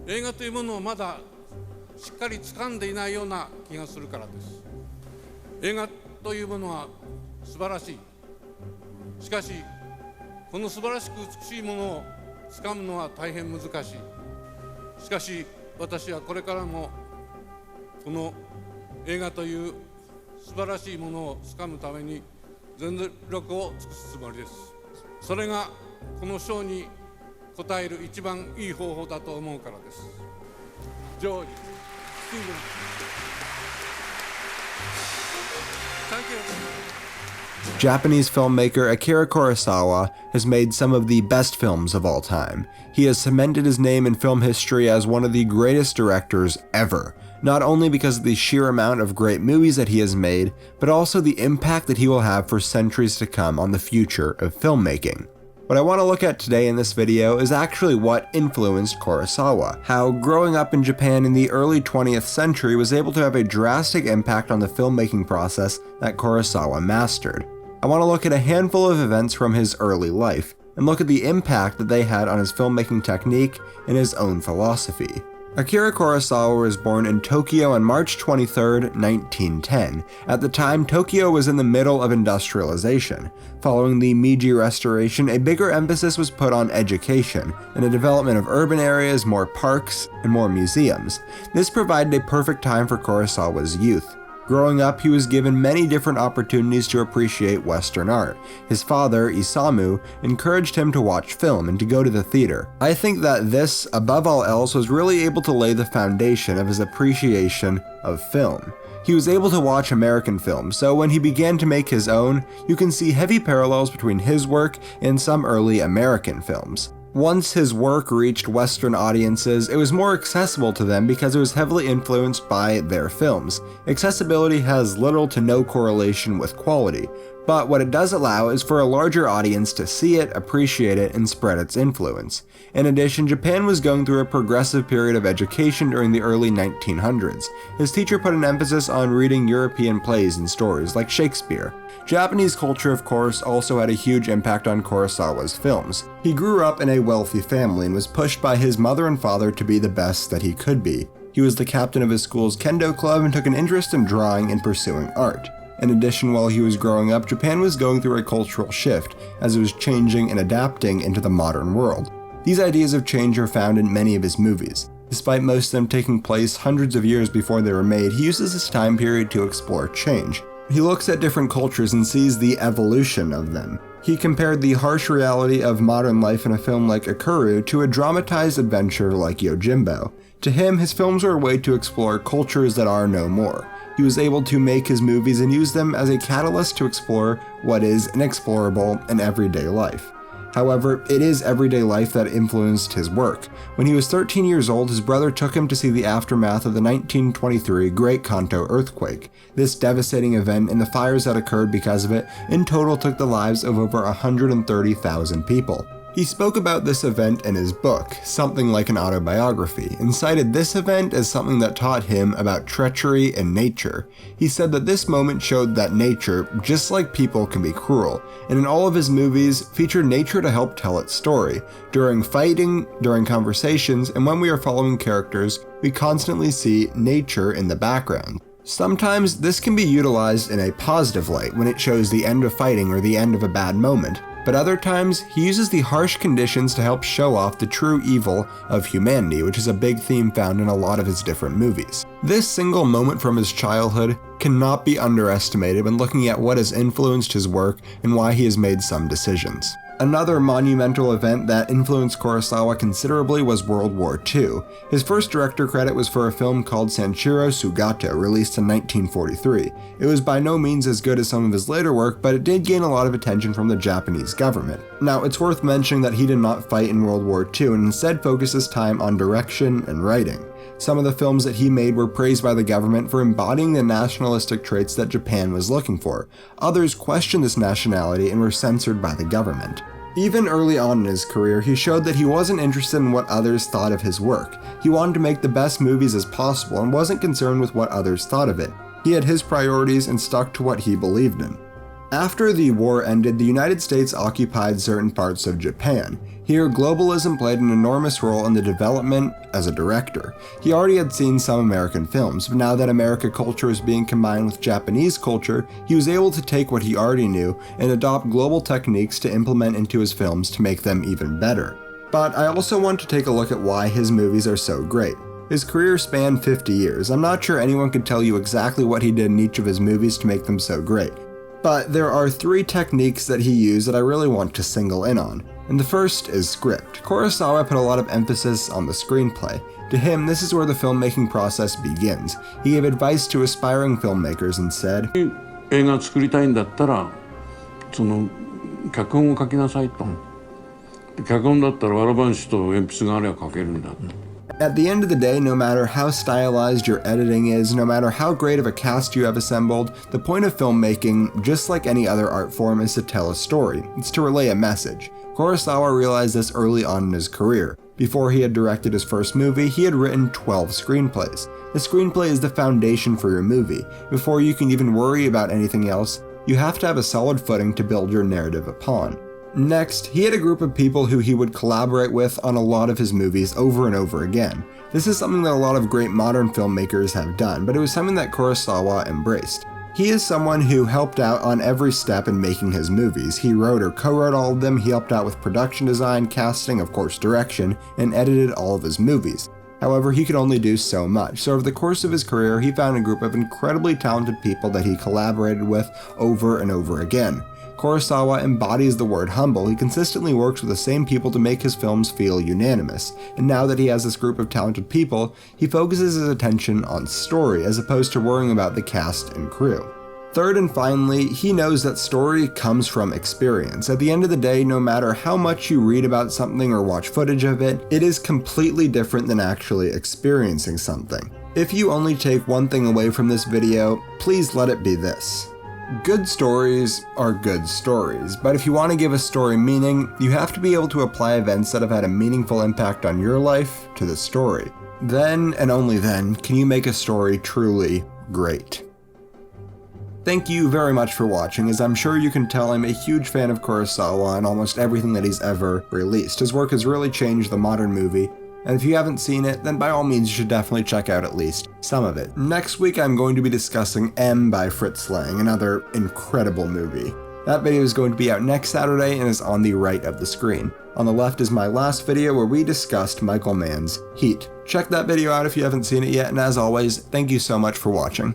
映画というものをまだしっかり掴んでいないような気がするからです。映画というものは素晴らしい。しかしこの素晴らしく美しいものを掴むのは大変難しい。しかし私はこれからもこの映画という素晴らしいものを掴むために全力を尽くすつもりです。それがこの賞に応える一番いい方法だと思うからです。ジョージ・スティーブン。Thank you. Japanese filmmaker Akira Kurosawa has made some of the best films of all time. He has cemented his name in film history as one of the greatest directors ever, not only because of the sheer amount of great movies that he has made, but also the impact that he will have for centuries to come on the future of filmmaking. What I want to look at today in this video is actually what influenced Kurosawa, how growing up in Japan in the early 20th century was able to have a drastic impact on the filmmaking process that Kurosawa mastered. I want to look at a handful of events from his early life, and look at the impact that they had on his filmmaking technique and his own philosophy. Akira Kurosawa was born in Tokyo on March 23, 1910. At the time, Tokyo was in the middle of industrialization. Following the Meiji Restoration, a bigger emphasis was put on education and the development of urban areas, more parks, and more museums. This provided a perfect time for Kurosawa's youth. Growing up, he was given many different opportunities to appreciate Western art. His father, Isamu, encouraged him to watch film and to go to the theater. I think that this, above all else, was really able to lay the foundation of his appreciation of film. He was able to watch American films, so when he began to make his own, you can see heavy parallels between his work and some early American films. Once his work reached Western audiences, it was more accessible to them because it was heavily influenced by their films. Accessibility has little to no correlation with quality, but what it does allow is for a larger audience to see it, appreciate it, and spread its influence. In addition, Japan was going through a progressive period of education during the early 1900s. His teacher put an emphasis on reading European plays and stories, like Shakespeare. Japanese culture, of course, also had a huge impact on Kurosawa's films. He grew up in a wealthy family and was pushed by his mother and father to be the best that he could be. He was the captain of his school's kendo club and took an interest in drawing and pursuing art. In addition, while he was growing up, Japan was going through a cultural shift as it was changing and adapting into the modern world. These ideas of change are found in many of his movies. Despite most of them taking place hundreds of years before they were made, he uses this time period to explore change. He looks at different cultures and sees the evolution of them. He compared the harsh reality of modern life in a film like Akira to a dramatized adventure like Yojimbo. To him, his films are a way to explore cultures that are no more. He was able to make his movies and use them as a catalyst to explore what is inexplorable in everyday life. However, it is everyday life that influenced his work. When he was 13 years old, his brother took him to see the aftermath of the 1923 Great Kanto earthquake. This devastating event and the fires that occurred because of it in total took the lives of over 130,000 people. He spoke about this event in his book, something like an autobiography, and cited this event as something that taught him about treachery and nature. He said that this moment showed that nature, just like people, can be cruel, and in all of his movies, featured nature to help tell its story. During fighting, during conversations, and when we are following characters, we constantly see nature in the background. Sometimes this can be utilized in a positive light when it shows the end of fighting or the end of a bad moment. But other times, he uses the harsh conditions to help show off the true evil of humanity, which is a big theme found in a lot of his different movies. This single moment from his childhood cannot be underestimated when looking at what has influenced his work and why he has made some decisions. Another monumental event that influenced Kurosawa considerably was World War II. His first director credit was for a film called Sanshiro Sugato, released in 1943. It was by no means as good as some of his later work, but it did gain a lot of attention from the Japanese government. Now, it's worth mentioning that he did not fight in World War II and instead focused his time on direction and writing. Some of the films that he made were praised by the government for embodying the nationalistic traits that Japan was looking for. Others questioned this nationality and were censored by the government. Even early on in his career, he showed that he wasn't interested in what others thought of his work. He wanted to make the best movies as possible and wasn't concerned with what others thought of it. He had his priorities and stuck to what he believed in. After the war ended, the United States occupied certain parts of Japan. Here, globalism played an enormous role in the development as a director. He already had seen some American films, but now that American culture was being combined with Japanese culture, he was able to take what he already knew and adopt global techniques to implement into his films to make them even better. But I also want to take a look at why his movies are so great. His career spanned 50 years. I'm not sure anyone could tell you exactly what he did in each of his movies to make them so great. But there are 3 techniques that he used that I really want to single in on. And the first is script. Kurosawa put a lot of emphasis on the screenplay. To him, this is where the filmmaking process begins. He gave advice to aspiring filmmakers and said, 映画作りたいんだったら、その脚本を書きなさいと。脚本だったらわらばんしと鉛筆があれば書けるんだ。 At the end of the day, no matter how stylized your editing is, no matter how great of a cast you have assembled, the point of filmmaking, just like any other art form, is to tell a story. It's to relay a message. Kurosawa realized this early on in his career. Before he had directed his first movie, he had written 12 screenplays. The screenplay is the foundation for your movie. Before you can even worry about anything else, you have to have a solid footing to build your narrative upon. Next, he had a group of people who he would collaborate with on a lot of his movies over and over again. This is something that a lot of great modern filmmakers have done, but it was something that Kurosawa embraced. He is someone who helped out on every step in making his movies. He wrote or co-wrote all of them, he helped out with production design, casting, of course direction, and edited all of his movies. However, he could only do so much, so over the course of his career, he found a group of incredibly talented people that he collaborated with over and over again. Kurosawa embodies the word humble. He consistently works with the same people to make his films feel unanimous, and now that he has this group of talented people, he focuses his attention on story as opposed to worrying about the cast and crew. Third and finally, he knows that story comes from experience. At the end of the day, no matter how much you read about something or watch footage of it, it is completely different than actually experiencing something. If you only take one thing away from this video, please let it be this. Good stories are good stories, but if you want to give a story meaning, you have to be able to apply events that have had a meaningful impact on your life to the story. Then, and only then, can you make a story truly great. Thank you very much for watching. As I'm sure you can tell, I'm a huge fan of Kurosawa and almost everything that he's ever released. His work has really changed the modern movie, and if you haven't seen it, then by all means you should definitely check out at least some of it. Next week I'm going to be discussing M by Fritz Lang, another incredible movie. That video is going to be out next Saturday and is on the right of the screen. On the left is my last video where we discussed Michael Mann's Heat. Check that video out if you haven't seen it yet, and as always, thank you so much for watching.